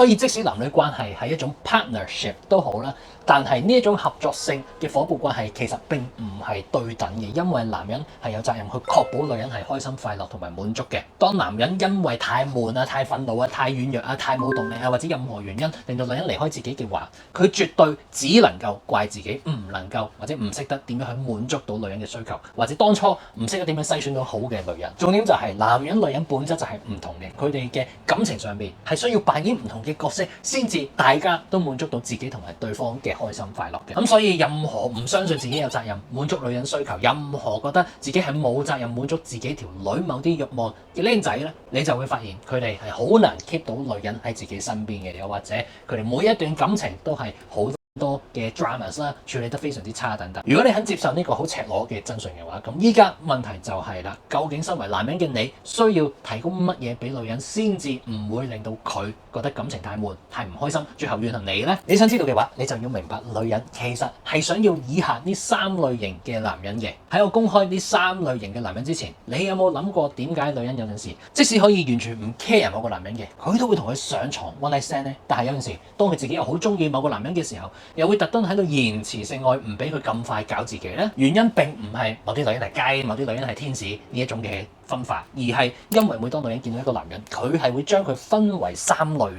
所以即使男女關係係一種 partnership 都好啦，但係呢一種合作性嘅夥伴關係其實並唔係對等嘅，因為男人係有責任去確保女人係開心快樂同埋滿足嘅。當男人因為太悶啊、太憤怒啊、太軟弱啊、太冇動力啊，或者任何原因令到女人離開自己嘅話，佢絕對只能夠怪自己唔能夠或者唔識得點樣去滿足到女人嘅需求，或者當初唔識得點樣篩選到好嘅女人。重點就係男人女人本質就係唔同嘅，佢哋嘅感情上邊係需要扮演唔同嘅角色，先至大家都滿足到自己同埋對方嘅開心快樂嘅。咁所以任何唔相信自己有責任滿足女人需求，任何覺得自己係冇責任滿足自己條女某啲慾望嘅僆仔咧，你就會發現佢哋係好難 keep 到女人喺自己身邊嘅，又或者佢哋每一段感情都係好多嘅 dramas 啦，處理得非常之差等等。如果你肯接受呢個好赤裸嘅真相嘅話，咁依家問題就係啦，究竟身為男人嘅你需要提供乜嘢俾女人先至唔會令到佢覺得感情太悶、太唔開心，最後怨恨你呢？你想知道嘅話，你就要明白女人其實係想要以下呢3類型嘅男人嘅。喺我公開呢3類型嘅男人之前，你有冇諗過點解女人有陣時即使可以完全唔 care 某個男人嘅，佢都會同佢上床 one night stand 呢？但係有陣時當佢自己又好中意某個男人嘅時候，又會特登喺度延遲性愛，唔俾佢咁快搞自己呢？原因並唔係某啲女人係雞，某啲女人係天使呢一種嘅分法，而係因為每當女人見到一個男人，佢係會將佢分為3類。